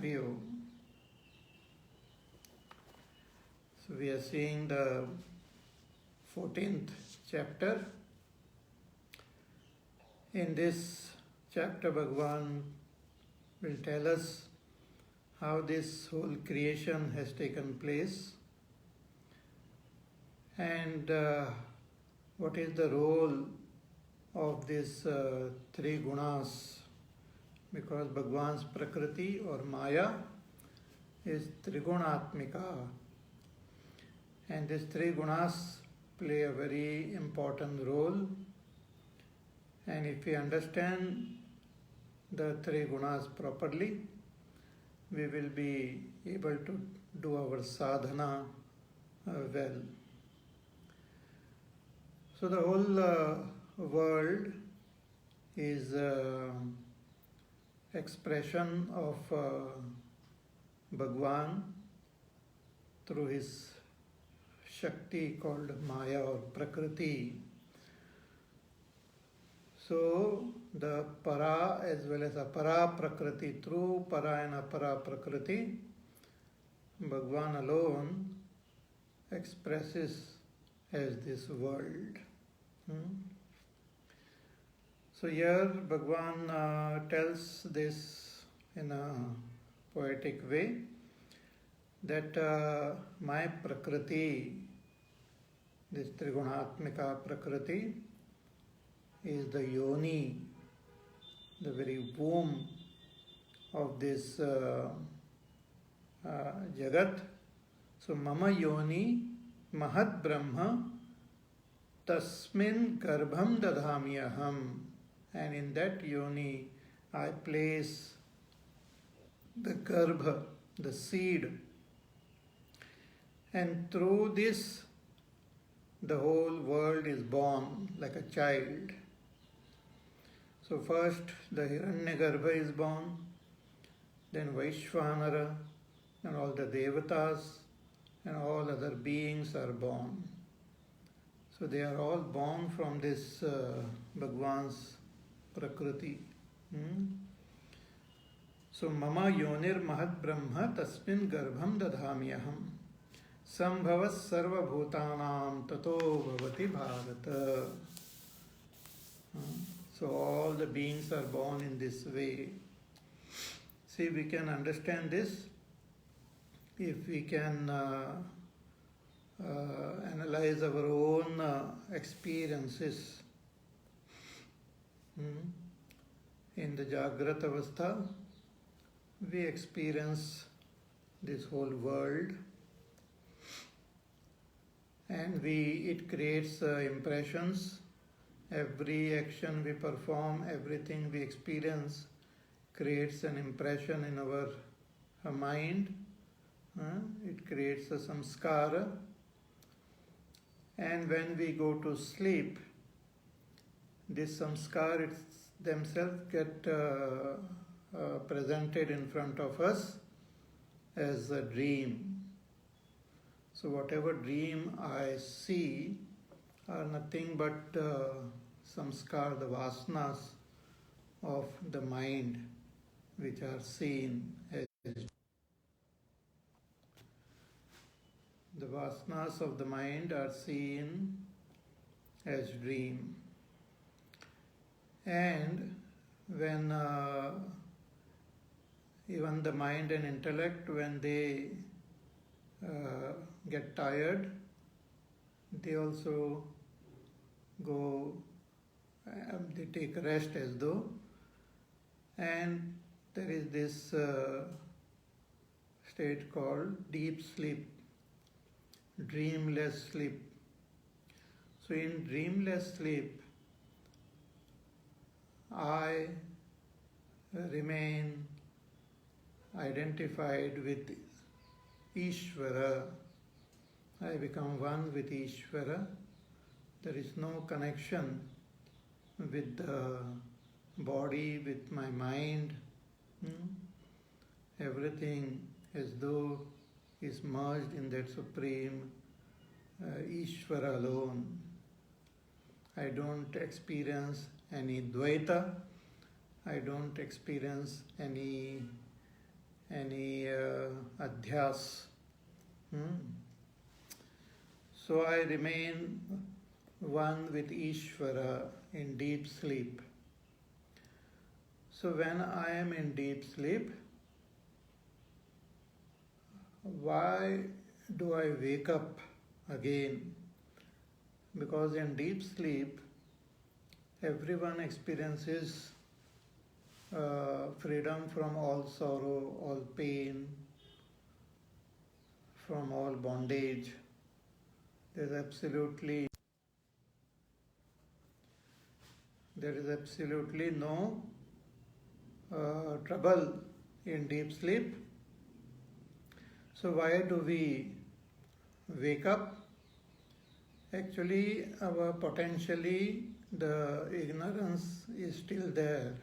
Hari Om. So we are seeing the 14th chapter. In this chapter, Bhagavan will tell us how this whole creation has taken place and what is the role of these three gunas, because Bhagavan's Prakriti or Maya is Trigunatmika, and these three gunas play a very important role. And if we understand the three gunas properly, we will be able to do our sadhana well. So the whole world is expression of Bhagavan through his Shakti called Maya or Prakriti. So the Para as well as Apara Prakriti, through Para and Apara Prakriti, Bhagavan alone expresses as this world. So here Bhagavan tells this in a poetic way that my Prakriti, this Trigunatmika Prakriti, is the yoni, the very womb of this Jagat. So Mama Yoni Mahat Brahma Tasmin Garbham Dadhamyaham, and in that yoni I place the Garbha, the seed, and through this the whole world is born like a child. So first the Hiranyagarbha is born, then Vaishvanara and all the Devatas and all other beings are born. So they are all born from this Bhagavan's Prakriti. So Mama Yonir Mahat Brahma Tasmin Garbham Dadhamyaham Sambhavas Sarva Bhutanam Tato Bhavati Bharata. So all the beings are born in this way. See, we can understand this if we can analyze our own experiences. In the Jagrata Avastha, we experience this whole world, and it creates impressions. Every action we perform, everything we experience creates an impression in our mind. It creates a samskara. And when we go to sleep, this samskara themselves get presented in front of us as a dream. So whatever dream I see are nothing but samskar, the vasanas of the mind, which are seen as the vasanas of the mind are seen as dream. And when even the mind and intellect, when they get tired, they also go, they take rest as though, and there is this state called deep sleep, dreamless sleep. So in dreamless sleep, I remain identified with Ishvara. I become one with Ishvara. There is no connection with the body, with my mind. Everything as though is merged in that supreme Ishvara alone. I don't experience any Dvaita. I don't experience any any adhyas. So I remain one with Ishvara in deep sleep. So when I am in deep sleep, why do I wake up again? Because in deep sleep, everyone experiences freedom from all sorrow, all pain, from all bondage. There is absolutely no trouble in deep sleep. So why do we wake up? Actually, potentially the ignorance is still there.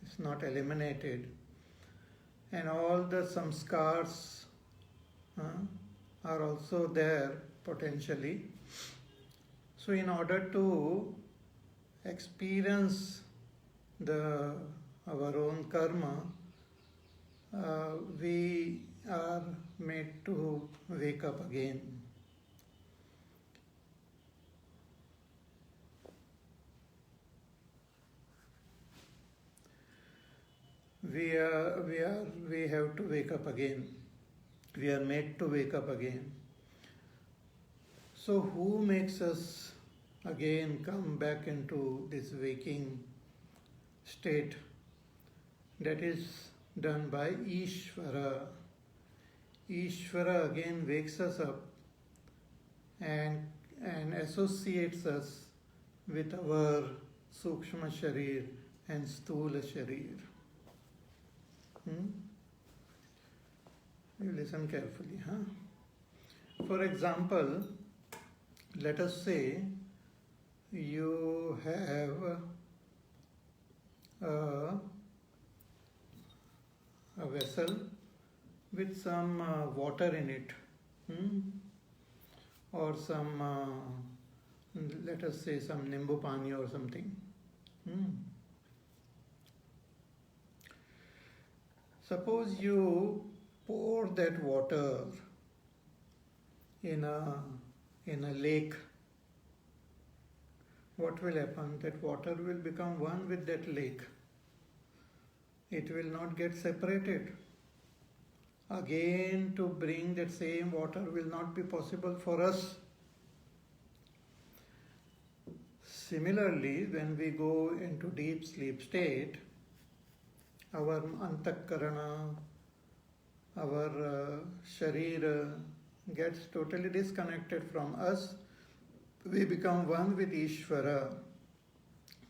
It's not eliminated. And all the samskars are also there potentially. So in order to experience our own karma, we are made to wake up again. We have to wake up again. We are made to wake up again. So who makes us again come back into this waking state? That is done by Ishvara. Ishvara again wakes us up and associates us with our Sukshma Sharir and Sthula Sharir. You listen carefully. For example, let us say you have a vessel with some water in it, or some, let us say, some nimbu pani or something. Suppose you pour that water in a lake. What will happen? That water will become one with that lake. It will not get separated. Again, to bring that same water will not be possible for us. Similarly, when we go into deep sleep state, our antakarana, our sharira gets totally disconnected from us. We become one with Ishvara.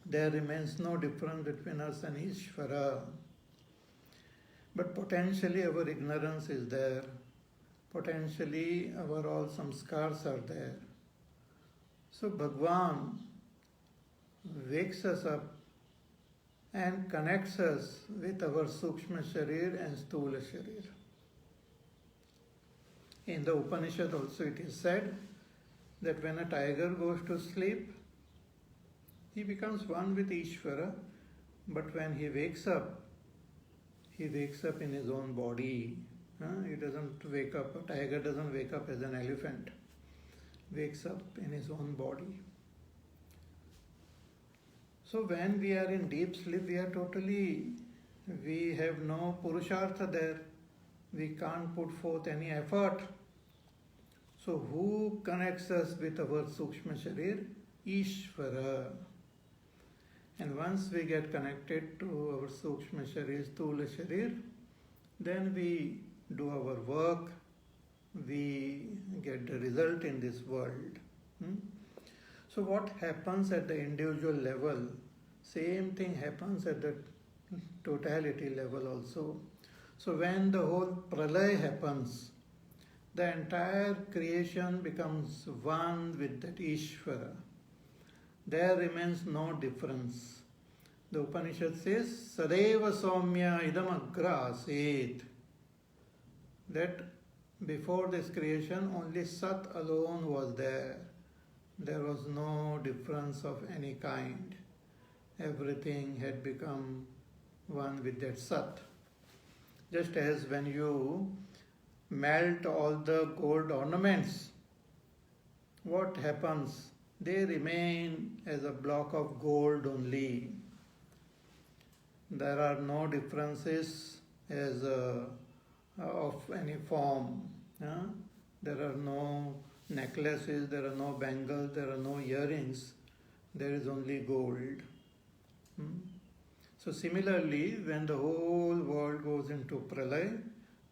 There remains no difference between us and Ishvara. But potentially our ignorance is there. Potentially our all samskars are there. So Bhagwan wakes us up and connects us with our Sukshma Sharir and Sthula Sharir. In the Upanishad also it is said that when a tiger goes to sleep, he becomes one with Ishvara, but when he wakes up in his own body. He doesn't wake up, a tiger doesn't wake up as an elephant, wakes up in his own body. So when we are in deep sleep, we have no purushartha there. We can't put forth any effort. So who connects us with our Sukshma Sharir? Ishvara. And once we get connected to our Sukshma Sharir, Sthula Sharir, then we do our work, we get the result in this world. So what happens at the individual level, same thing happens at the totality level also. So when the whole pralaya happens, the entire creation becomes one with that Ishvara. There remains no difference. The Upanishad says, Sadeva Somya idam agra asit. That before this creation, only Sat alone was there. There was no difference of any kind. Everything had become one with that Sat. Just as when you melt all the gold ornaments, what happens? They remain as a block of gold only. There are no differences as of any form. There are no necklaces, there are no bangles, there are no earrings. There is only gold. So similarly, when the whole world goes into pralay,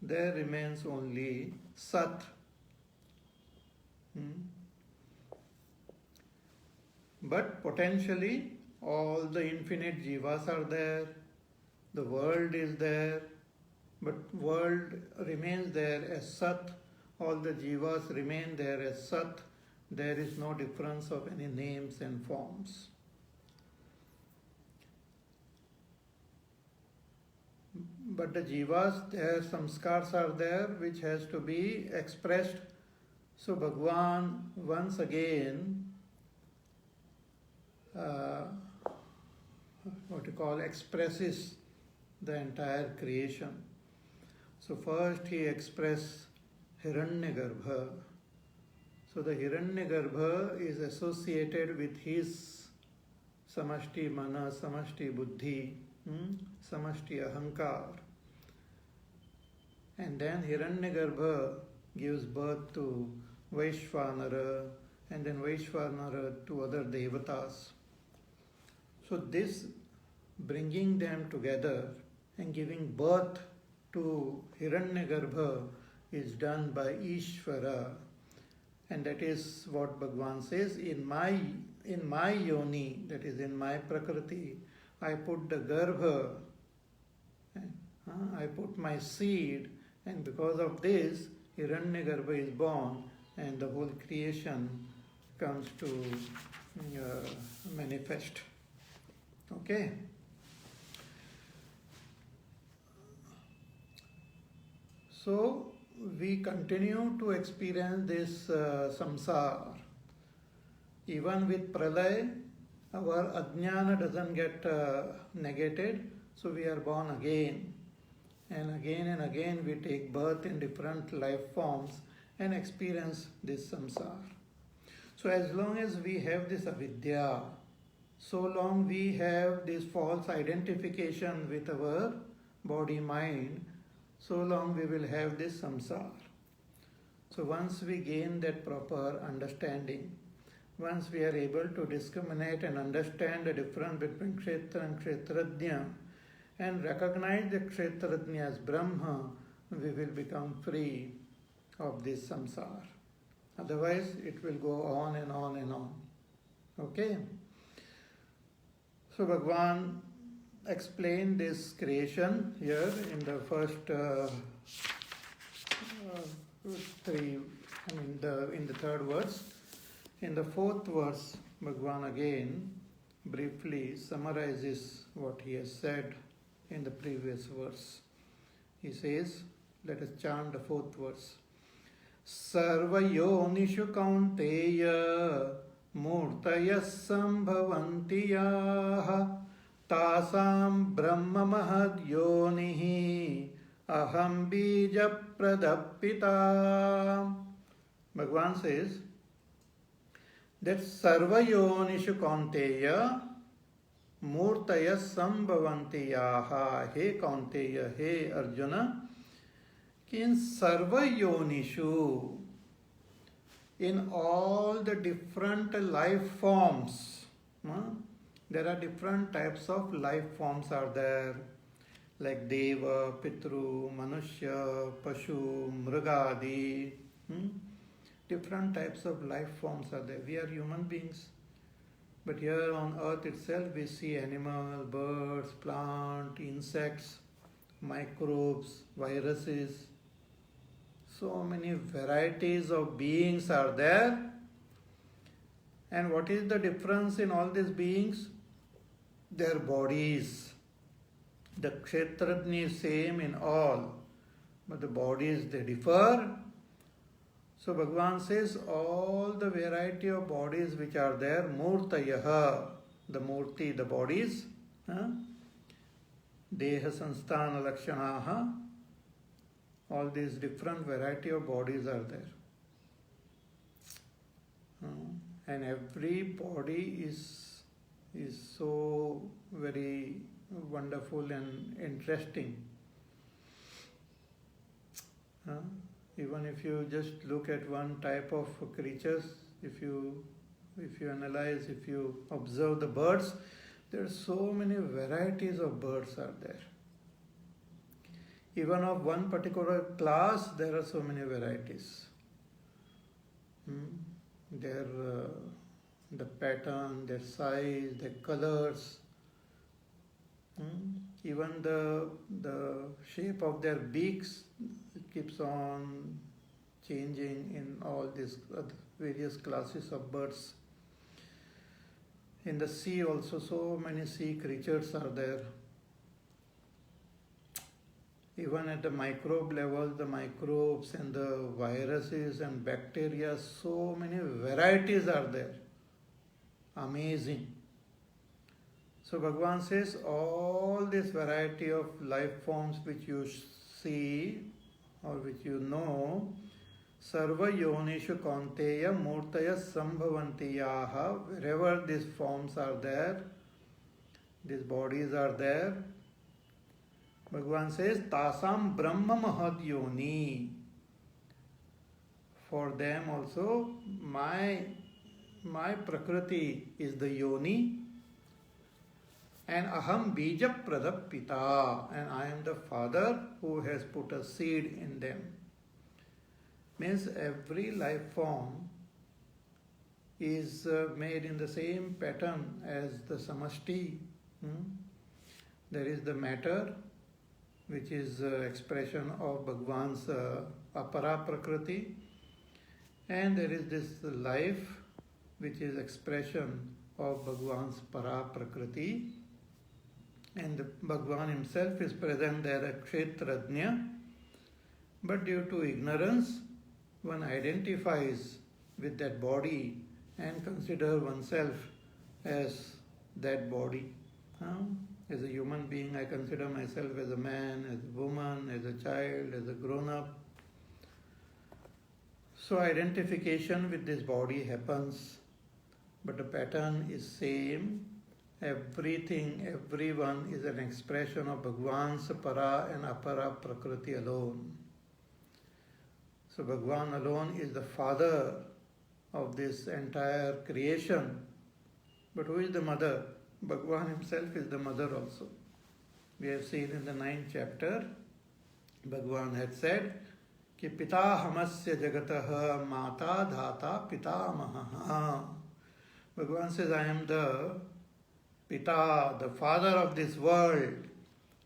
there remains only Sat. But potentially, all the infinite jivas are there, the world is there, but world remains there as Sat, all the jivas remain there as Sat. There is no difference of any names and forms. But the jivas, their samskars are there which has to be expressed. So Bhagwan once again expresses the entire creation. So first he expresses Hiranyagarbha. So the Hiranyagarbha is associated with his Samashti Mana, Samashti Buddhi, Samashti Ahankar. And then Hiranyagarbha gives birth to Vaishvanara, and then Vaishvanara to other devatas. So this bringing them together and giving birth to Hiranyagarbha is done by Ishvara. And that is what Bhagavan says, in my yoni, that is in my prakriti, I put the garbha, I put my seed, and because of this, Hiranyagarbha is born and the whole creation comes to manifest. Okay? So, we continue to experience this samsara. Even with pralay, our ajnana doesn't get negated, so we are born again. And again we take birth in different life forms and experience this samsara. So as long as we have this avidya, so long we have this false identification with our body-mind, so long we will have this samsara. So once we gain that proper understanding, once we are able to discriminate and understand the difference between Kshetra and Kshetrajna and recognize the Kshetrajna as Brahma, we will become free of this samsara. Otherwise, it will go on and on and on. Okay? So Bhagavan explained this creation here in the first in the third verse. In the fourth verse, Bhagavan again briefly summarizes what he has said in the previous verse. He says, let us chant the fourth verse. Sarvayonishu kaunteya murtayas sambhavanti yaha tasam brahma mahad yonihi aham bija pradapita. Bhagavan says that sarvayonishu kaunteya murtaya sambhavanti yaha. He Kaunteya, he Arjuna, in sarvayonishu, in all the different life forms, there are different types of life forms are there, like Deva, Pitru, Manushya, Pashu, Mrigadi. Different types of life forms are there. We are human beings. But here on earth itself we see animal, birds, plant, insects, microbes, viruses. So many varieties of beings are there. And what is the difference in all these beings? Their bodies. The Kshetrajna is same in all, but the bodies they differ. So Bhagavan says all the variety of bodies which are there, Murtayaha, the Murti, the bodies, Deha Sanstana Lakshanaha, all these different variety of bodies are there. And every body is so very wonderful and interesting. Even if you just look at one type of creatures, if you analyze, if you observe the birds, there are so many varieties of birds are there. Even of one particular class, there are so many varieties. The pattern, their size, their colors, even the shape of their beaks keeps on changing in all these various classes of birds. In the sea also, so many sea creatures are there. Even at the microbe level, the microbes and the viruses and bacteria, so many varieties are there. Amazing. So Bhagavan says, all this variety of life forms which you see or which you know, Sarva Yonishu Kaunteya Murtaya Sambhavantiyaha, wherever these forms are there, these bodies are there, Bhagavan says, Tasam Brahma Mahad Yoni. For them also, my Prakriti is the Yoni, and Aham Bija Pradap Pita, and I am the father who has put a seed in them. Means every life form is made in the same pattern as the Samashti. There is the matter, which is expression of Bhagavan's Apara Prakriti, and there is this life, which is expression of Bhagavan's Para Prakriti, and Bhagavan himself is present there as Kshetrajna, but due to ignorance, one identifies with that body and consider oneself as that body. As a human being, I consider myself as a man, as a woman, as a child, as a grown-up. So identification with this body happens, but the pattern is same. Everything, everyone is an expression of Bhagavan's Para and Apara Prakriti alone. So Bhagavan alone is the father of this entire creation. But who is the mother? Bhagavan himself is the mother also. We have seen in the 9th chapter, Bhagavan had said, Ki Pita Hamasya Jagataha Mata Dhata Pitamaha. Bhagavan says, I am the Pita, the father of this world,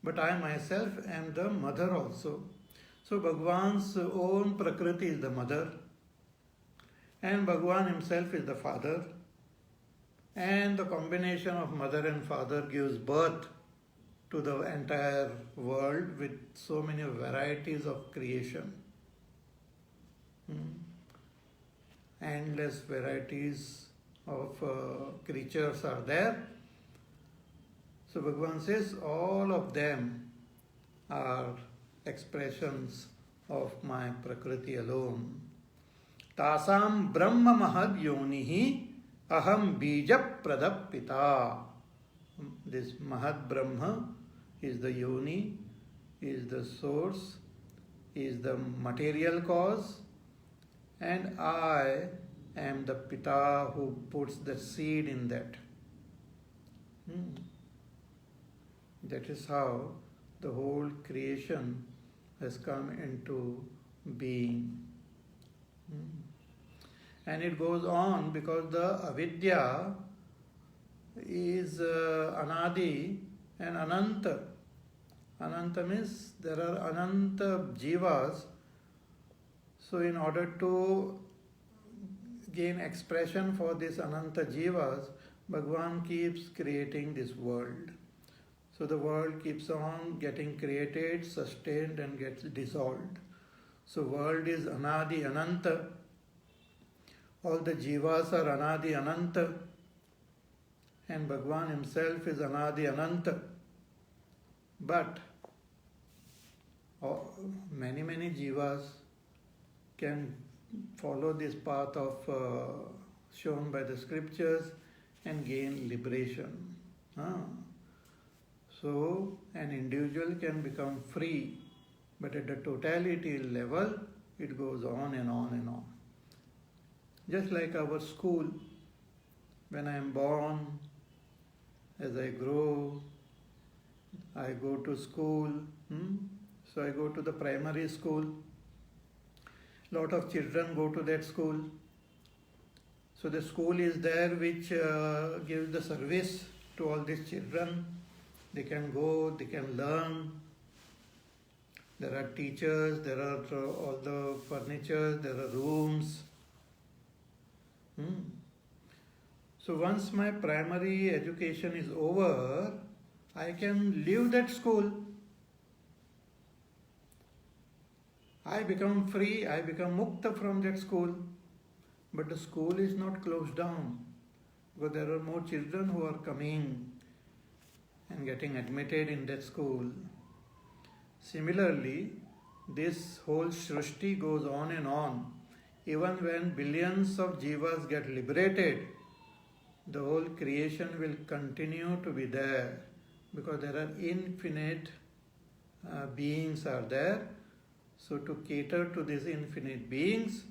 but I myself am the mother also. So Bhagavan's own Prakriti is the mother, and Bhagavan himself is the father, and the combination of mother and father gives birth to the entire world with so many varieties of creation. Endless varieties of creatures are there. So Bhagavan says all of them are expressions of my Prakriti alone. Tasam Brahma Mahad Yonihi Aham Bija Pradap Pita. This Mahad Brahma is the Yoni, is the source, is the material cause, and I am the Pita who puts the seed in that. That is how the whole creation has come into being. And it goes on because the avidya is anadi and ananta. Ananta means there are ananta jivas. So in order to gain expression for this ananta jivas, Bhagavan keeps creating this world. So the world keeps on getting created, sustained, and gets dissolved. So world is anadi ananta. All the jivas are anadi ananta, and Bhagavan himself is anadi ananta. But many jivas can follow this path of shown by the scriptures and gain liberation. So an individual can become free, but at the totality level, it goes on and on and on. Just like our school, when I am born, as I grow, I go to school. So I go to the primary school. Lot of children go to that school. So the school is there which gives the service to all these children. They can go, they can learn. There are teachers, there are all the furniture, there are rooms. So once my primary education is over, I can leave that school. I become free, I become mukta from that school. But the school is not closed down, because there are more children who are coming and getting admitted in that school. Similarly, this whole Srishti goes on and on. Even when billions of jivas get liberated, the whole creation will continue to be there, because there are infinite beings are there. So to cater to these infinite beings,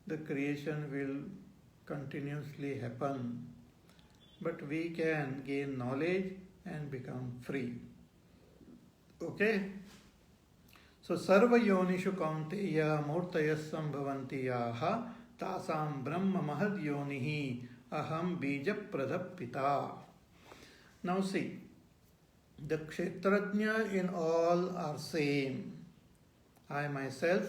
the creation will continuously happen. But we can gain knowledge and become free. Okay? So sarva yonishu kaunteya murtaya sambhavanti yaha tasam brahma mahad yonihi aham bija pradapita. Now see, the kshetrajna in all are same. I myself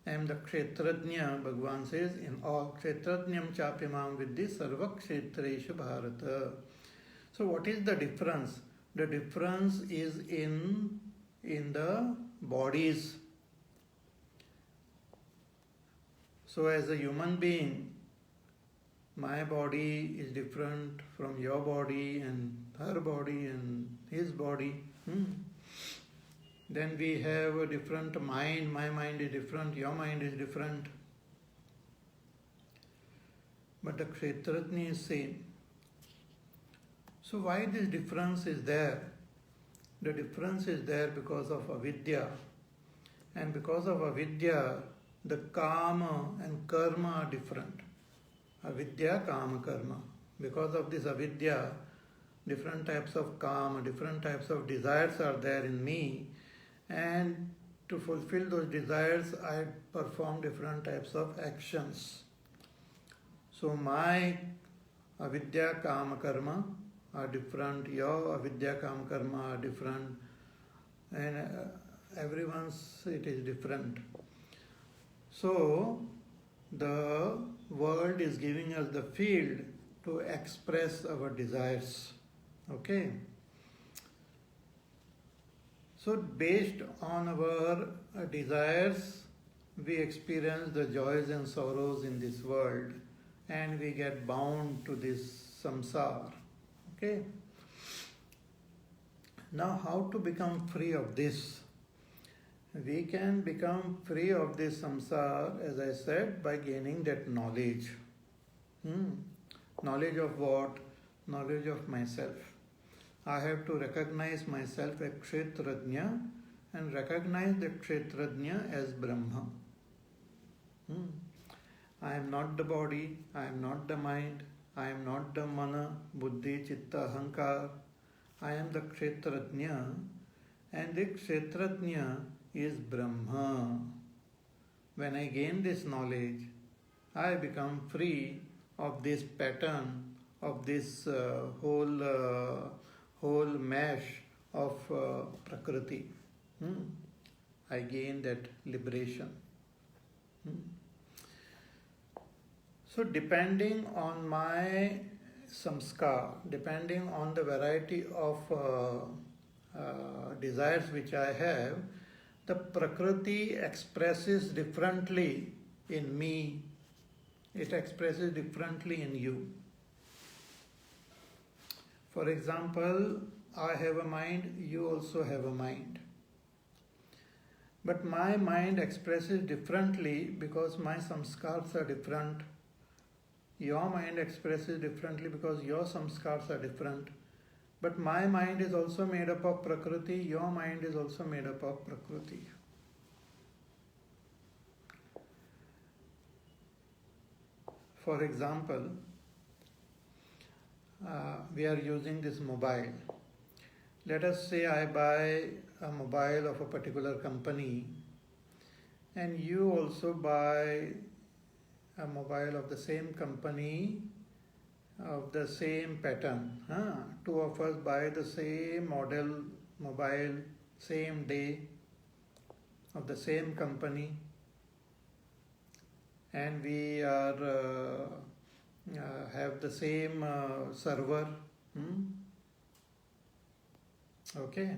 am the kshetrajna, Bhagavan says, in all. Kshetrajnam chapimam viddhi sarva kshetreshu bharata. So what is the difference? The difference is in the bodies. So as a human being, my body is different from your body and her body and his body. Then we have a different mind. My mind is different, your mind is different. But the kshetrajna is same. So why this difference is there? The difference is there because of avidya. And because of avidya, the kama and karma are different. Avidya, kama, karma. Because of this avidya, different types of kama, different types of desires are there in me. And to fulfill those desires, I perform different types of actions. So my avidya, kama, karma are different, your avidya, kama, karma are different, and everyone's it is different. So the world is giving us the field to express our desires. Okay? So based on our desires, we experience the joys and sorrows in this world, and we get bound to this samsara. Okay? Now how to become free of this? We can become free of this samsara, as I said, by gaining that knowledge. Knowledge of what? Knowledge of myself. I have to recognize myself as kshetrajna and recognize the kshetrajna as Brahma. I am not the body, I am not the mind, I am not the mana, buddhi, chitta, ahankar. I am the kshetrajna, and the kshetrajna is Brahma. When I gain this knowledge, I become free of this pattern, of this whole mesh of Prakriti. I gain that liberation. So depending on my samskar, depending on the variety of desires which I have, the Prakriti expresses differently in me. It expresses differently in you. For example, I have a mind, you also have a mind. But my mind expresses differently because my samskars are different. Your mind expresses differently because your samskars are different. But my mind is also made up of Prakriti, your mind is also made up of Prakriti. For example, we are using this mobile. Let us say I buy a mobile of a particular company and you also buy a mobile of the same company of the same pattern. Two of us buy the same model mobile, same day, of the same company, and we are have the same server. Okay.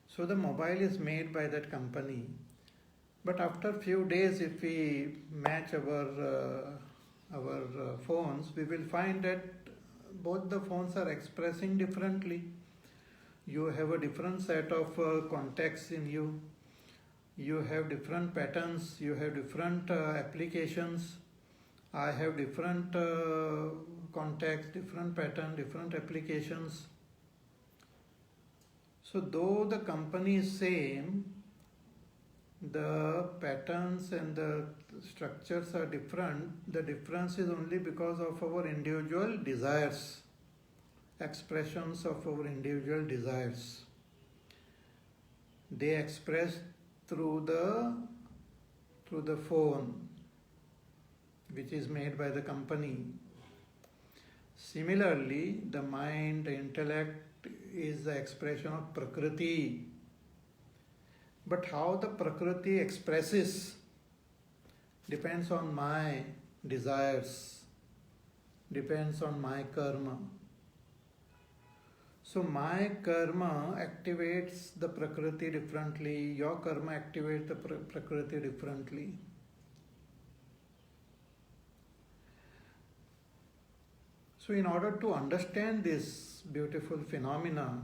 So the mobile is made by that company. But after few days, if we match our phones, we will find that both the phones are expressing differently. You have a different set of contacts in you. You have different patterns. You have different applications. I have different contacts, different pattern, different applications. So though the company is same, the patterns and the structures are different. The difference is only because of our individual desires, expressions of our individual desires. They express through the phone, which is made by the company. Similarly, the mind, the intellect is the expression of Prakriti. But how the Prakriti expresses depends on my desires, depends on my karma. So my karma activates the Prakriti differently, your karma activates the Prakriti differently. So in order to understand this beautiful phenomena,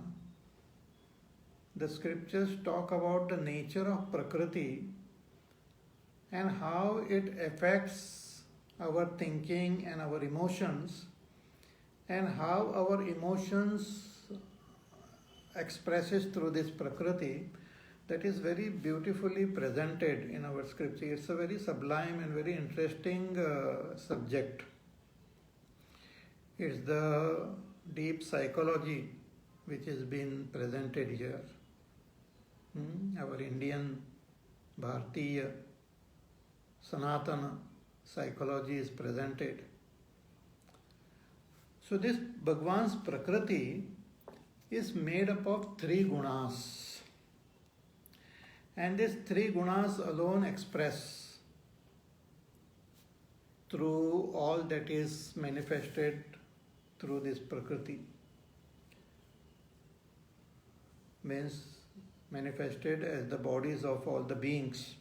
the scriptures talk about the nature of Prakriti and how it affects our thinking and our emotions, and how our emotions expresses through this Prakriti. That is very beautifully presented in our scripture. It's a very sublime and very interesting subject. It's the deep psychology which has been presented here. Our Indian, Bharatiya, Sanatana psychology is presented. So this Bhagwan's Prakriti is made up of three gunas. And these three gunas alone express through all that is manifested through this Prakriti. Means manifested as the bodies of all the beings.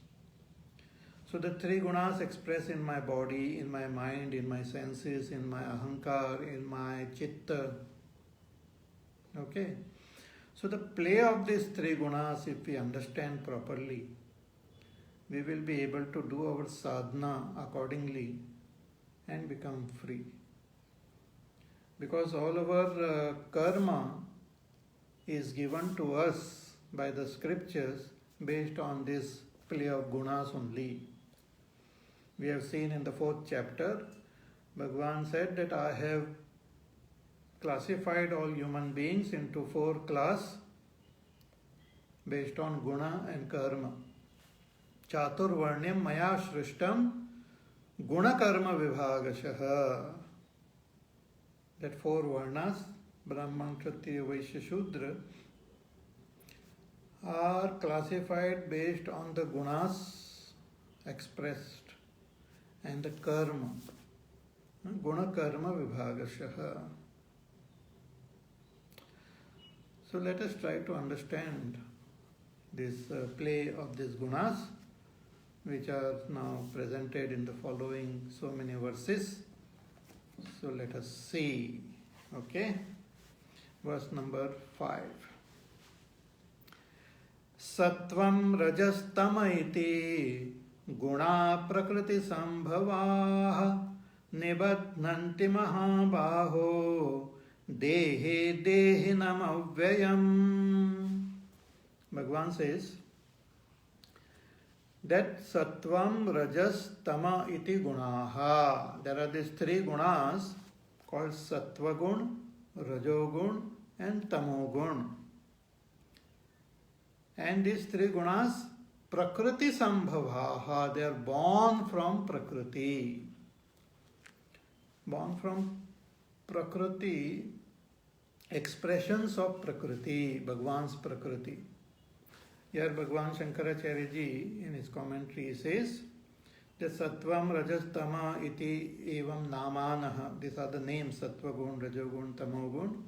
So the three gunas express in my body, in my mind, in my senses, in my ahankar, in my chitta. Okay. So the play of these three gunas, if we understand properly, we will be able to do our sadhana accordingly and become free. Because all our karma is given to us by the scriptures based on this play of gunas only. We have seen in the 4th chapter, Bhagavan said that I have classified all human beings into 4 classes based on guna and karma. Chatur varnyam maya shrishtam guna karma vibhagashaha. That 4 varnas, Brahman, Kshatriya, Vaishya, Shudra, are classified based on the gunas expressed and the karma. Guna karma vibhagashaha. So let us try to understand this play of these gunas, which are now presented in the following so many verses. So let us see. Okay. Verse number 5. सत्वं रजस्तम इति गुणा प्रकृति संभवाः निबध्नन्ति महाबाहो देहे देहिनमव्ययम्. Bhagavan says that sattvam, rajas, tama iti gunaha. There are these three gunas called sattva gun, rajogun and tamogun. And these three gunas prakriti sambhavaha, they are born from prakriti. Born from prakriti, expressions of prakriti, Bhagavan's prakriti. Here Bhagavan Shankaracharya ji in his commentary says that Sattvam Rajas Tama iti evam namanaha. These are the names Sattvagun, Rajogun, Tamogun.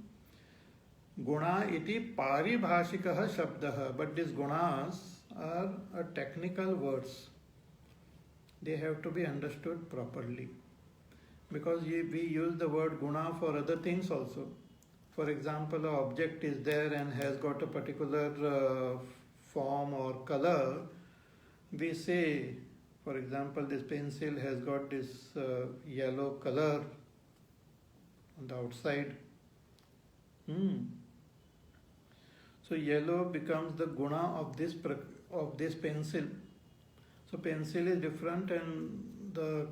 Guna iti paribhashikaha shabdaha. But these gunas are technical words. They have to be understood properly. Because we use the word guna for other things also. For example, an object is there and has got a particular form or color. We say, for example, this pencil has got this yellow color on the outside. So yellow becomes the guna of this pencil. So pencil is different and the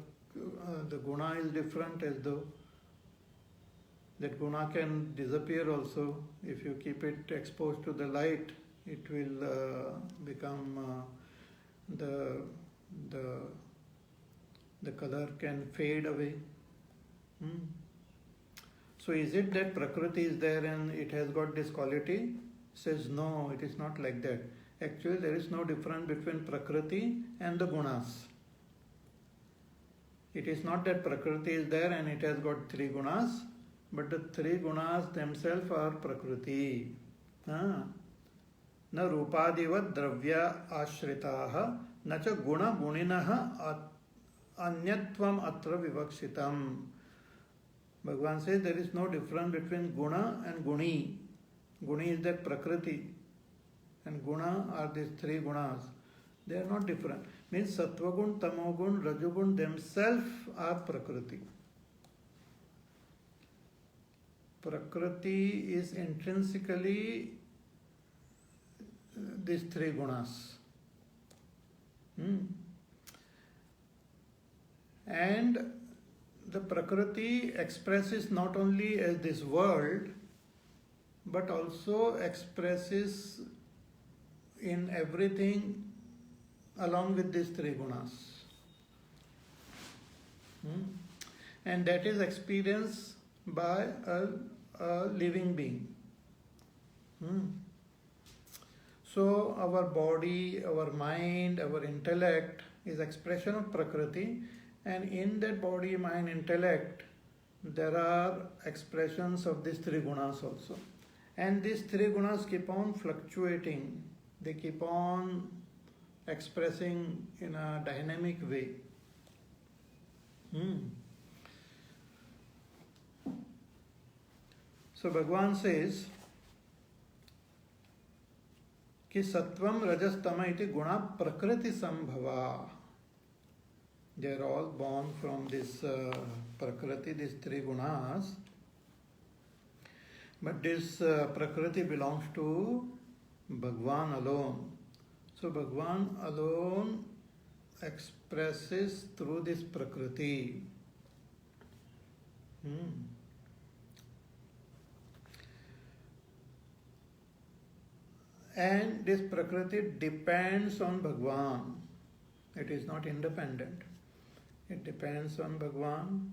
guna is different, as though that guna can disappear also. If you keep it exposed to the light, it will become the color can fade away. So is it that Prakriti is there and it has got this quality? Says no, it is not like that. Actually, there is no difference between Prakriti and the gunas. It is not that Prakriti is there and it has got three gunas, but the three gunas themselves are Prakriti. Na rupadivat dravya ashritaha na cha guna guninaha anyatvam atra vivakshitam. Bhagavan says there is no difference between guna and guni. Guni is that Prakriti and guna are these three gunas. They are not different. Means Sattvagun, Tamogun, Rajogun themselves are Prakriti. Prakriti is intrinsically these three gunas. And the Prakriti expresses not only as this world, but also expresses in everything along with these three gunas. And that is experienced by a living being. So our body, our mind, our intellect is expression of Prakriti, and in that body, mind, intellect, there are expressions of these three gunas also. And these three gunas keep on fluctuating. They keep on expressing in a dynamic way. So Bhagavan says कि सत्वम रजस तम इति गुणा प्रकृति संभवा. They are all born from this prakriti, these three gunas. But this prakriti belongs to Bhagavan alone. So Bhagavan alone expresses through this prakriti. And this prakriti depends on Bhagavan. It is not independent. It depends on Bhagavan,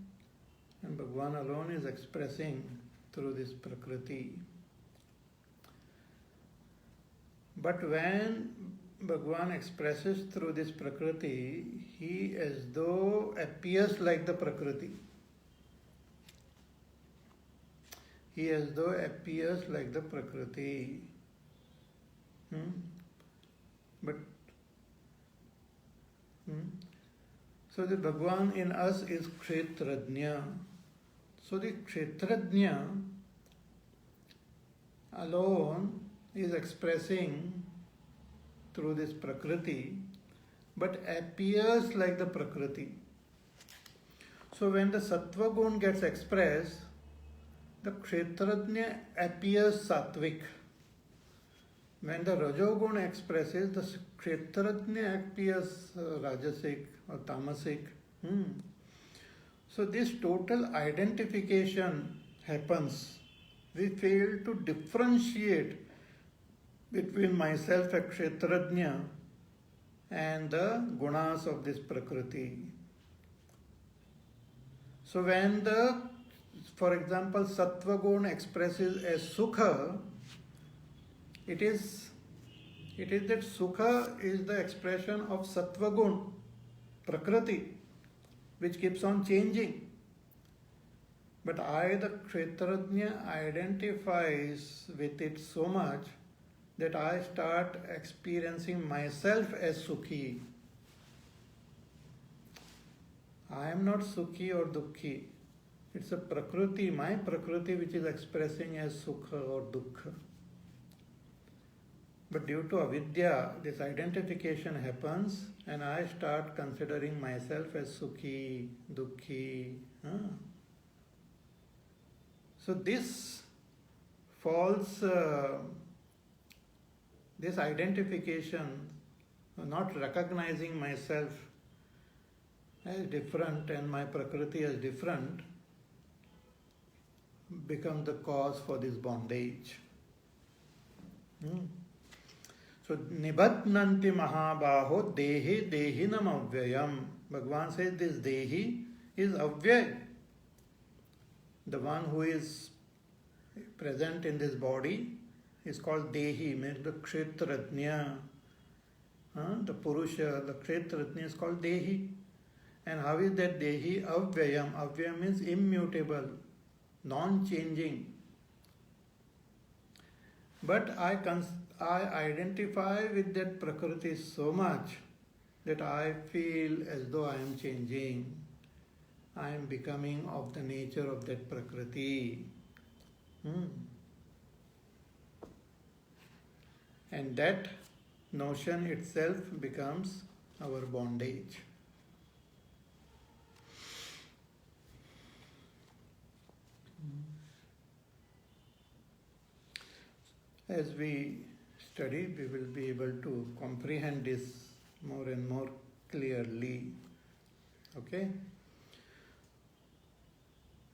and Bhagavan alone is expressing through this prakriti. But when Bhagavan expresses through this prakriti, he as though appears like the prakriti. He as though appears like the prakriti. So the Bhagavan in us is Kshetrajna. So the Kshetrajna alone is expressing through this Prakriti, but appears like the Prakriti. So when the Sattva Gun gets expressed, the Kshetrajna appears sattvic. When the Rajogun expresses, the Kshetrajna appears rajasic or tamasic. So this total identification happens. We fail to differentiate between myself, a Kshetrajna, and the gunas of this Prakriti. So when for example, Sattva Gun expresses as Sukha, it is that Sukha is the expression of Sattva Gun, Prakriti, which keeps on changing. But I, the Kshetrajna, identifies with it so much that I start experiencing myself as Sukhi. I am not Sukhi or Dukhi. It's a Prakriti, my Prakriti, which is expressing as Sukha or Dukkha. But due to avidya, this identification happens and I start considering myself as Sukhi, Dukkhi. So this false, this identification, not recognizing myself as different and my Prakriti as different, becomes the cause for this bondage. So, Nibatnanti Mahabaho Dehi Dehinam Avyayam. Bhagavan says this Dehi is Avyay. The one who is present in this body is called Dehi, means the Kshetrajna. The Purusha, the Kshetrajna is called Dehi. And how is that Dehi? Avyayam. Avyayam means immutable, non-changing. But I identify with that Prakriti so much that I feel as though I am changing. I am becoming of the nature of that Prakriti. And that notion itself becomes our bondage. As we study, we will be able to comprehend this more and more clearly. Okay?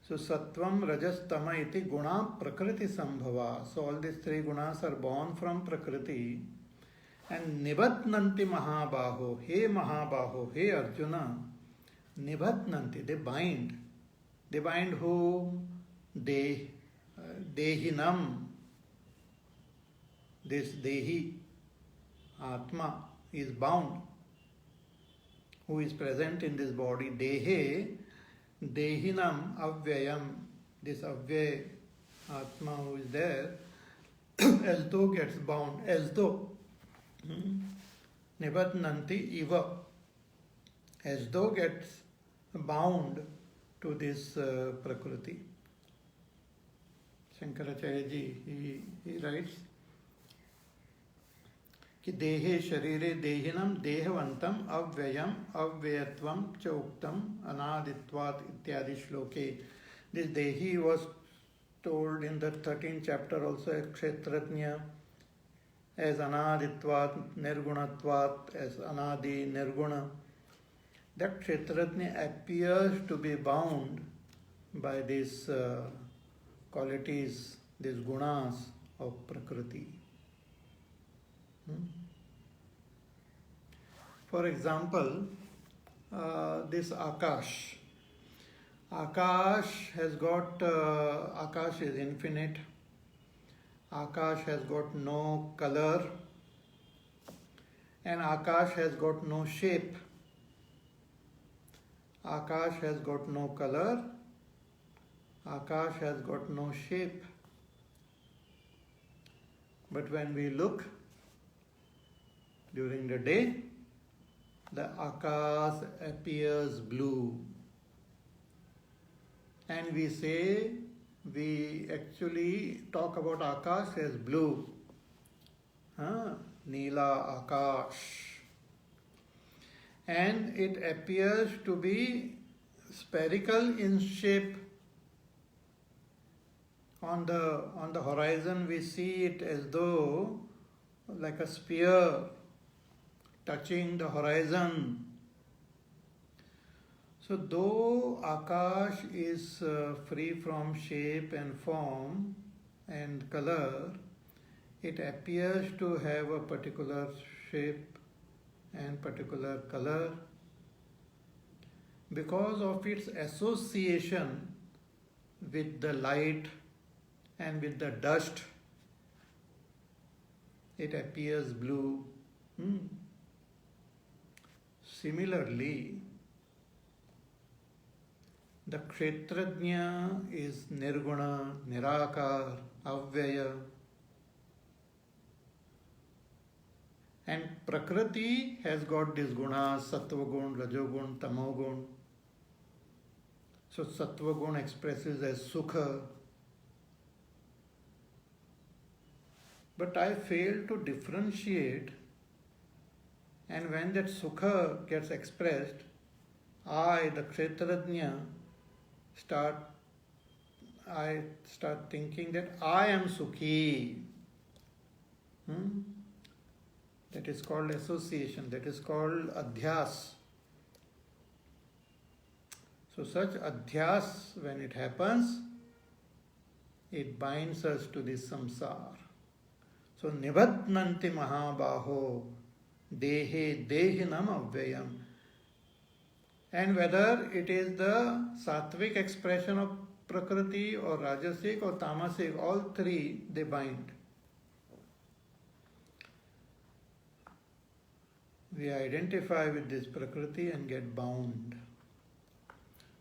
So, Sattvam, Rajas, Tama iti guna prakriti sambhava. So, all these three gunas are born from Prakriti. And Nibatnanti Mahabaho, He Mahabaho, He Arjuna, Nibatnanti, they bind. They bind whom? Dehinam. This Dehi, Atma, is bound, who is present in this body. Dehe, Dehinam, Avyayam, this Avyay Atma who is there, as though gets bound, as though. Nibatnanti Iva, as though gets bound to this Prakriti. Shankaracharya ji, he writes, कि देहे शरीरे देहिनम देहवंतम अव्ययम अव्ययत्वम च उक्तम अनादित्वात् इत्यादि श्लोके. This Dehi was told in the 13th chapter also as Kshetrajna, as Anaditvat, Nirgunatvat, as Anadi, Nirguna. That Kshetrajna appears to be bound by these qualities, these gunas of Prakriti. For example, this Akash. Akash has got, Akash is infinite. Akash has got no color. And Akash has got no shape. Akash has got no color. Akash has got no shape. But when we look during the day, the Akash appears blue. And we actually talk about Akash as blue. Neela Akash. And it appears to be spherical in shape. On the horizon we see it as though like a sphere touching the horizon. So though Akash is free from shape and form and color, it appears to have a particular shape and particular color because of its association with the light and with the dust. It appears blue. Similarly, the Kshetrajna is Nirguna, Nirakar, Avyaya. And Prakriti has got these gunas, Sattva gun, Rajogun, Tamogun. So Sattva gun expresses as Sukha. But I fail to differentiate, and when that Sukha gets expressed, I, the Kshetrajna, I start thinking that I am Sukhi. That is called association, that is called adhyas. So such adhyas, when it happens, it binds us to this samsara. So nibadnanti mahabaho dehe dehinam avyayam. And whether it is the sattvic expression of Prakriti or Rajasic or Tamasic, all three they bind. We identify with this Prakriti and get bound.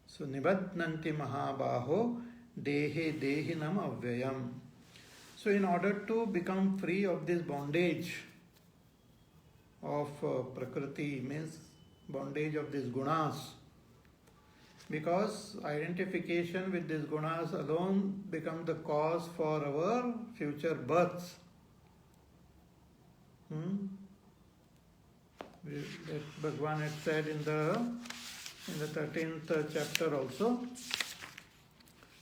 So nibadnanti mahabaho dehe dehinam avyayam. So in order to become free of this bondage of Prakriti, means bondage of these gunas, because identification with these gunas alone become the cause for our future births. That Bhagavan had said in the 13th chapter also,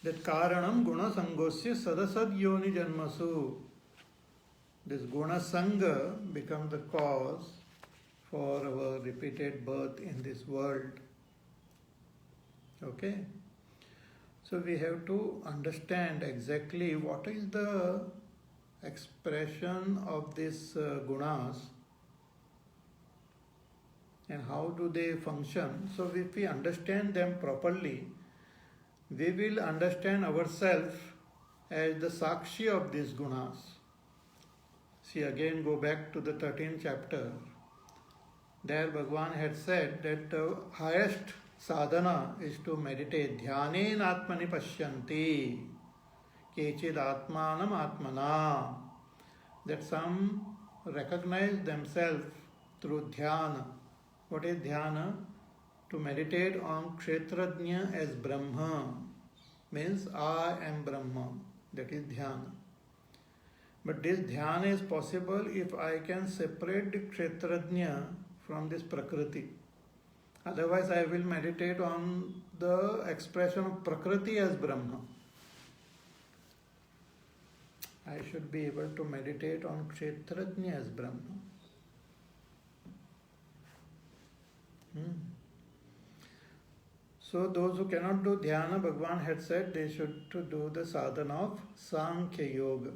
that karanam guna sangosya sadasad yoni janmasu. This guna sanga becomes the cause for our repeated birth in this world. Okay? So we have to understand exactly what is the expression of these gunas and how do they function. So if we understand them properly, we will understand ourselves as the sakshi of these gunas. See, again go back to the 13th chapter. There Bhagavan had said that the highest sadhana is to meditate. Dhyanen atmani pashyanti kechid atmanam atmana. That some recognize themselves through dhyana. What is dhyana? To meditate on Kshetrajna as Brahma. Means I am Brahma. That is dhyana. But this dhyana is possible if I can separate the Kshetrajna from this Prakriti. Otherwise I will meditate on the expression of Prakriti as Brahma. I should be able to meditate on Kshetrajna as Brahma. So those who cannot do dhyana, Bhagavan had said they should to do the sadhana of Sankhya Yoga.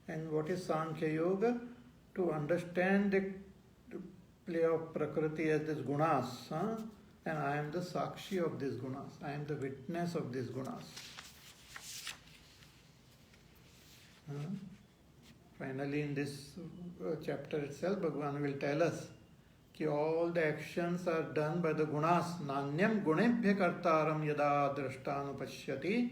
And what is Sankhya Yoga? To understand the play of Prakriti as these gunas. And I am the sakshi of these gunas. I am the witness of these gunas. Finally, in this chapter itself, Bhagavan will tell us that all the actions are done by the gunas. Nanyam gunebhya kartaram yada drashtanupashyati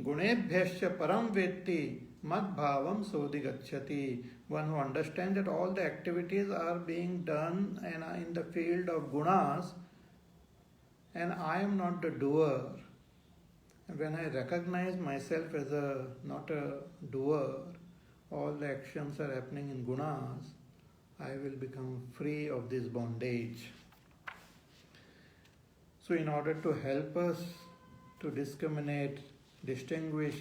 gunebhyasya param vetti mad bhavam sodigachyati. One who understands that all the activities are being done and in the field of gunas, and I am not the doer. And when I recognize myself as not a doer, all the actions are happening in gunas, I will become free of this bondage. So in order to help us to distinguish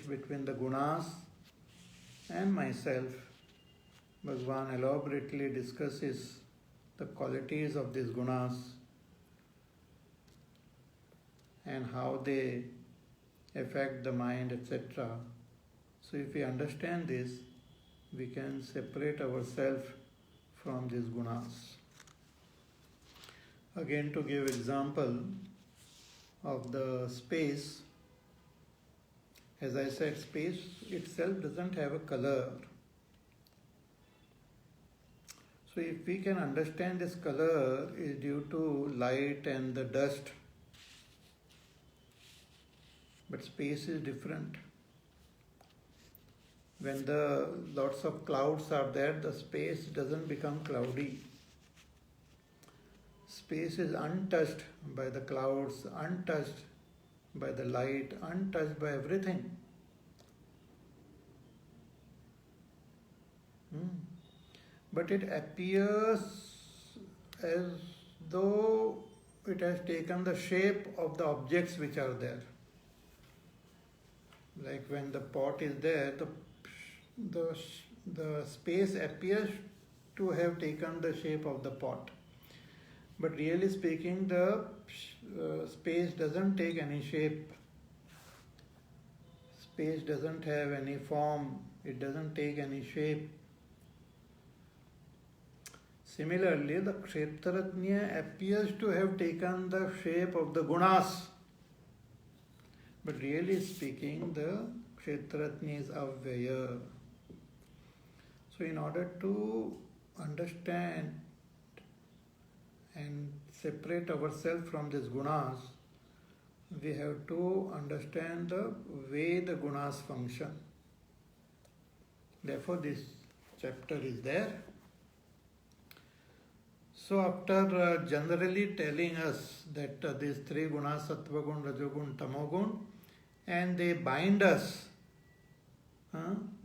between the gunas and myself, Bhagavan elaborately discusses the qualities of these gunas and how they affect the mind, etc. So if we understand this, we can separate ourselves from these gunas. Again, to give example of the space, as I said, space itself doesn't have a color. So if we can understand this color is due to light and the dust, but space is different. When the lots of clouds are there, the space doesn't become cloudy. Space is untouched by the clouds, untouched by the light, untouched by everything. But it appears as though it has taken the shape of the objects which are there. Like when the pot is there, the space appears to have taken the shape of the pot. But really speaking, the space doesn't take any shape. Space doesn't have any form. It doesn't take any shape. Similarly, the Kshetrajna appears to have taken the shape of the gunas. But really speaking, the Kshetrajna is Avyaya. So in order to understand and separate ourselves from these gunas, we have to understand the way the gunas function. Therefore, this chapter is there. So after generally telling us that these three gunas, sattva gun, rajogun, tamogun, and they bind us,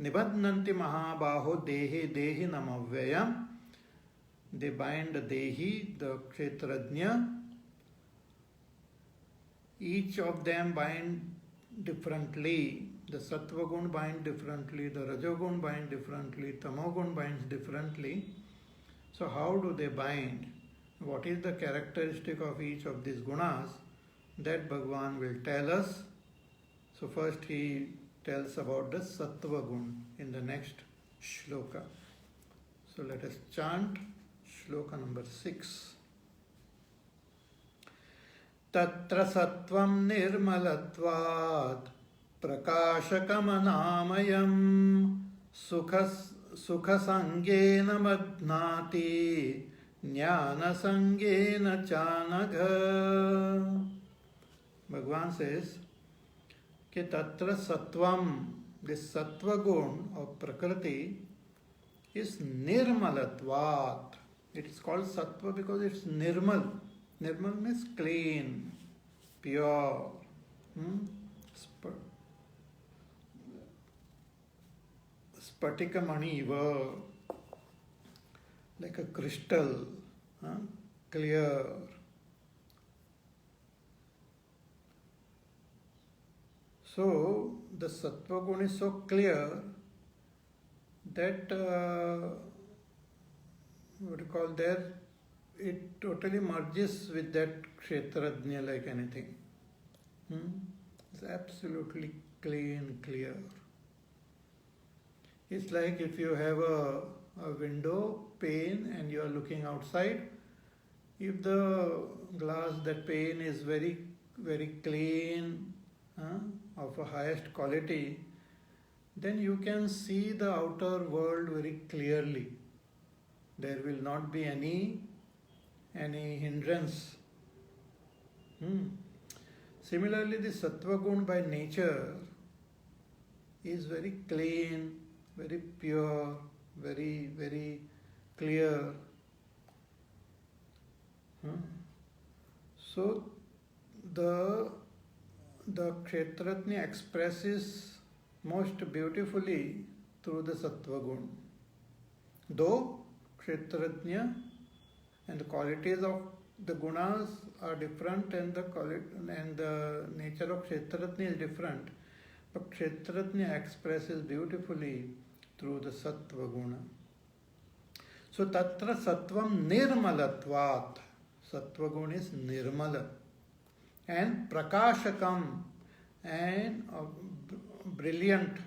nibadnanti mahabaho dehi dehi namavyayam, they bind dehi, the kshetrajna. Each of them bind differently. The sattva gun bind differently, the rajogun bind differently, tamogun binds differently. So how do they bind? What is the characteristic of each of these gunas? That Bhagavan will tell us. So first he tells about the sattva gun in the next shloka. So let us chant shloka number 6. Tatra sattvam nirmalatvat prakashakamanāmayam sukhasangena madhnāti jnānasangena chānagha. Bhagavan says कि तत्र सत्वम, this sattva gun of prakriti is nirmalatvat. It is called sattva because it's nirmal. Nirmal means clean, pure, spatikamani iva, like a crystal, clear. So the sattva gun is so clear that what you call there, it totally merges with that kshetrajna like anything. It's absolutely clean, clear. It's like if you have a window pane and you are looking outside. If the glass, that pane is very, very clean, of a highest quality, then you can see the outer world very clearly. There will not be any hindrance. Similarly, the sattva gun by nature is very clean, very pure, very, very clear. So the kshetrajna expresses most beautifully through the sattva gun. Though Kshetrajna, and the qualities of the gunas are different, and the nature of Kshetrajna is different. But Kshetrajna expresses beautifully through the Sattva guna. So tatra sattvam nirmalatvat. Sattva guna is nirmala. And prakashakam, and brilliant.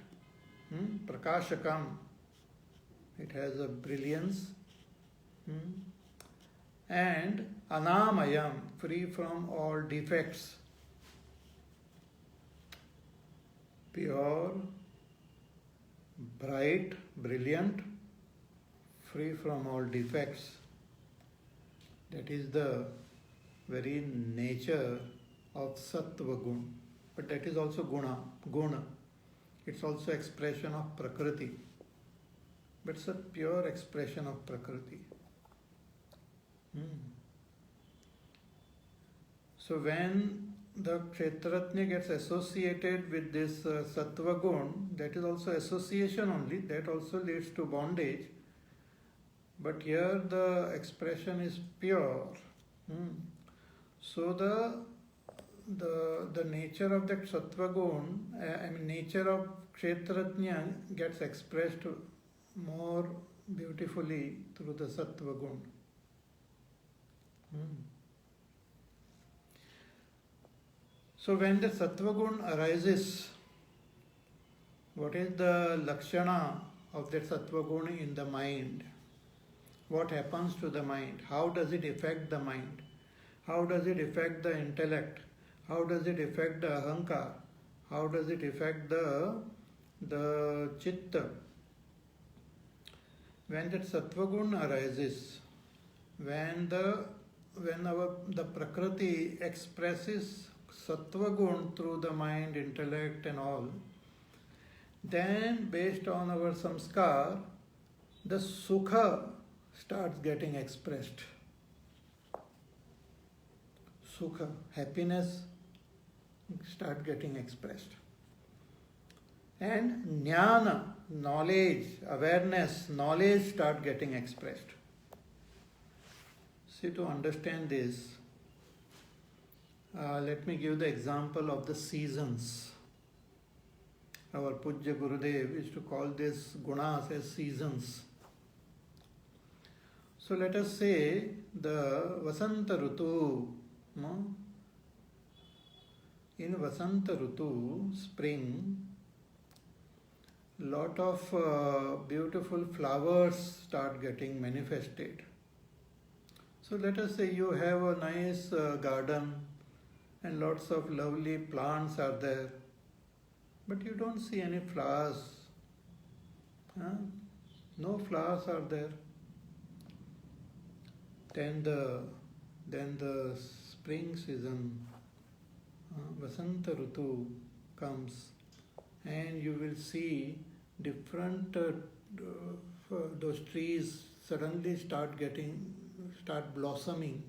Prakashakam. It has a brilliance. And anamayam, free from all defects. Pure, bright, brilliant, free from all defects. That is the very nature of Sattva Guna. But that is also Guna. It's also expression of Prakriti. But it's a pure expression of Prakriti. So when the Kshetrajna gets associated with this Sattva Guna, that is also association only, that also leads to bondage. But here the expression is pure. So the nature of that Sattva Guna, nature of Kshetrajna gets expressed more beautifully through the Sattva Guna. So when the Sattva Guna arises, what is the Lakshana of that Sattva Guna in the mind? What happens to the mind? How does it affect the mind? How does it affect the intellect? How does it affect the ahankar? How does it affect the chitta? When that Sattva Guna arises, when the Prakriti expresses Sattva Guna through the mind, intellect and all, then based on our samskar, the Sukha starts getting expressed. Sukha, happiness, start getting expressed. And Jnana, knowledge, awareness, knowledge start getting expressed. See, to understand this, let me give the example of the seasons. Our Pujya Gurudev used to call this gunas as seasons. So let us say the Vasanta Rutu. In Vasanta Rutu, spring, lot of beautiful flowers start getting manifested. So let us say you have a nice garden and lots of lovely plants are there, but you don't see any flowers. No flowers are there. Then the spring season, Vasanta Rutu comes, and you will see different those trees suddenly start blossoming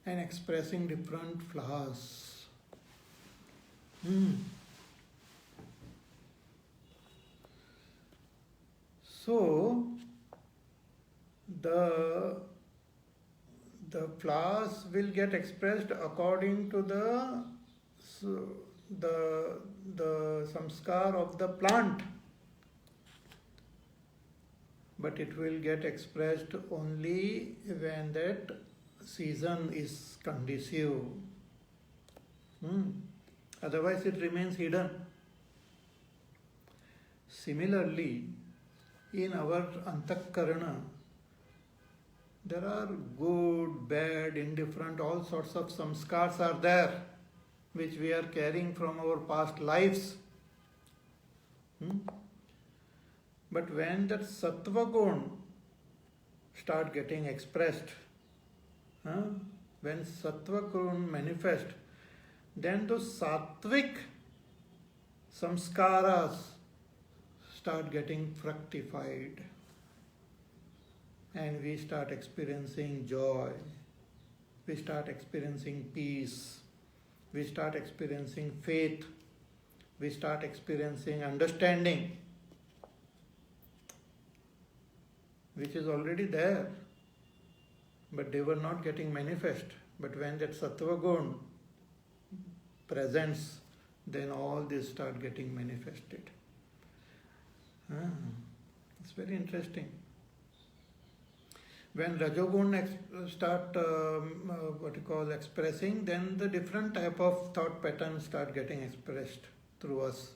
and expressing different flowers. So the flowers will get expressed according to the samskar of the plant, but it will get expressed only when that season is conducive. Otherwise it remains hidden. Similarly, in our antakarana, there are good, bad, indifferent, all sorts of samskars are there, which we are carrying from our past lives. But when that Sattva Guna start getting expressed, when Sattva Guna manifest, then those Sattvic samskaras start getting fructified. And we start experiencing joy, we start experiencing peace, we start experiencing faith, we start experiencing understanding. which is already there, but they were not getting manifest. But when that sattva gun presents, then all this start getting manifested. It's very interesting. When rajogun start expressing, then the different type of thought patterns start getting expressed through us.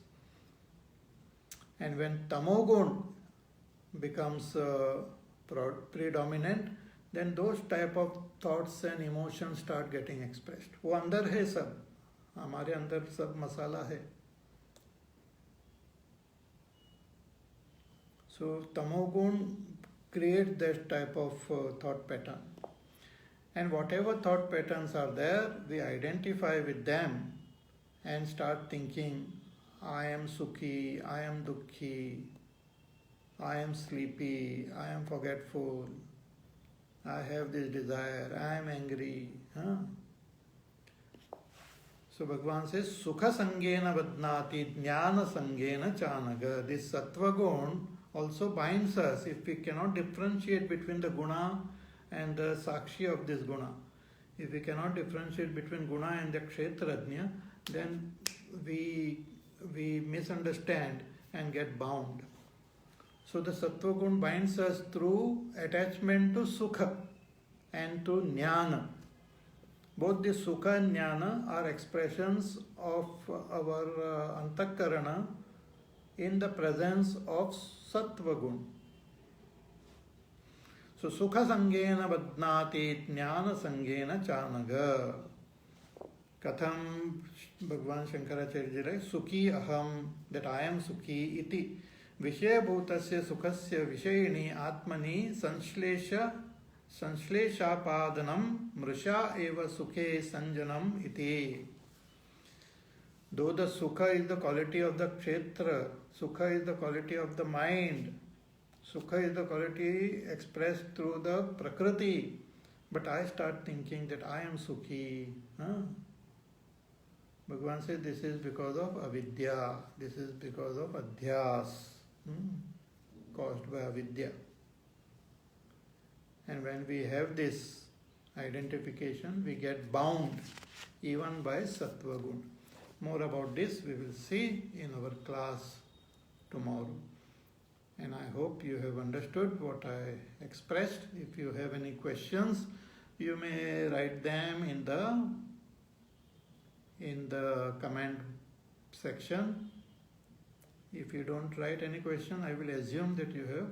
And when tamogun becomes predominant, then those type of thoughts and emotions start getting expressed. वो अंदर है सब, हमारे अंदर सब मसाला है. So tamogun create that type of thought pattern. And whatever thought patterns are there, we identify with them and start thinking, I am sukhi, I am dukhi, I am sleepy, I am forgetful, I have this desire, I am angry. So Bhagavan says, Sukha Sangena Vadnati Jnana Sangena Chanaga. This Sattva Gun also binds us if we cannot differentiate between the guna and the sakshi of this guna. If we cannot differentiate between guna and the kshetrajna, then we misunderstand and get bound. So the sattva gun binds us through attachment to sukha and to jnana. Both the sukha and jnana are expressions of our antakarana in the presence of sattva gun. So sukha sangena vadnati jnana sangena chanaga. Katham Bhagavan Shankaracharya writes, Sukhi aham, that I am sukhi iti vishaya bhutasya sukhasya vishayini atmani sansleshapadanam mrusha eva sukhe sanjanam iti. Though the sukha is the quality of the kshetra, sukha is the quality of the mind, sukha is the quality expressed through the prakriti, but I start thinking that I am sukhi. Bhagavan says this is because of avidya, this is because of adhyas, caused by avidya. And when we have this identification, we get bound even by sattva gun. More about this we will see in our class tomorrow. And I hope you have understood what I expressed. If you have any questions, you may write them in the comment section. If you don't write any question, I will assume that you have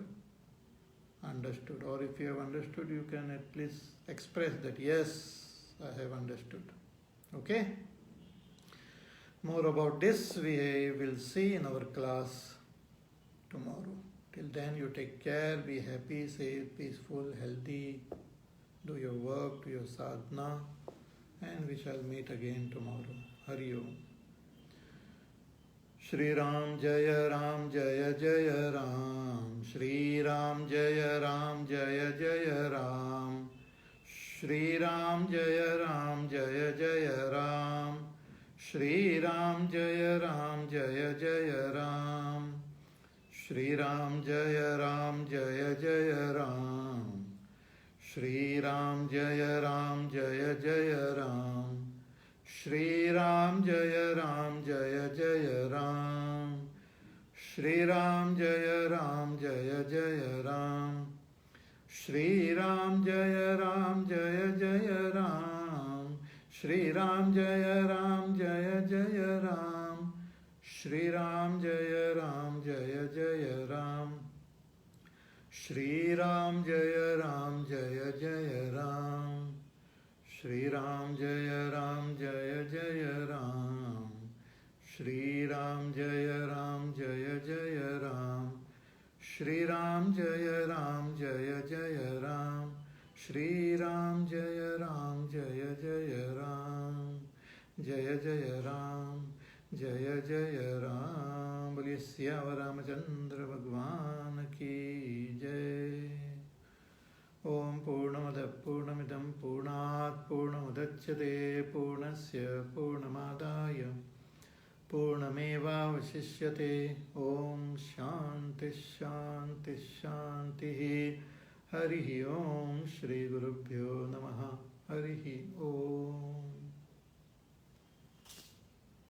understood. Or if you have understood, you can at least express that, yes, I have understood. Okay? More about this we will see in our class tomorrow. Till then, you take care, be happy, safe, peaceful, healthy, do your work, do your sadhana, and we shall meet again tomorrow. Hari Om. Shri Ram Jaya Ram Jaya Jaya Ram. Shri Ram Jaya Ram Jaya Jaya Ram. Shri Ram Jaya Ram Jaya Jaya Ram. Shri Ram Jaya Ram Jaya Jaya Ram. Shri Ram Jaya Ram Jaya Jaya Ram. Shri Ram Jaya Ram Jaya Jaya Ram. Shri Ram Jaya Ram Jaya Jaya Ram. Shri Ram Jaya Ram Jaya Jaya Ram. Shri Ram Jaya Ram Jaya Jaya Ram. Shri Ram Jaya Ram Jaya Jaya Ram. Shri Ram Jaya Ram Jaya Jaya Ram. Shri Ram Jaya Ram Jaya Jaya Ram. Shri Ram Jaya Ram Jaya Jaya Ram. Shri Ram Jaya Ram Jaya Jaya Ram. Shri Ram Jaya Ram Jaya Jaya Ram. Shri Ram Jaya Ram Jaya Jaya Ram. Jaya Jaya Ram. Jaya Jaya Ram. Boliye Siyava Ramachandra Bhagwan ki Jai. Om Purnamada Purnamidam Purnat Purnamudachyate Purnasya Purnamadaya Purnameva Vasishyate. Om Shanti Shanti Shanti. Harihi Om Shri Gurubhyo Namaha.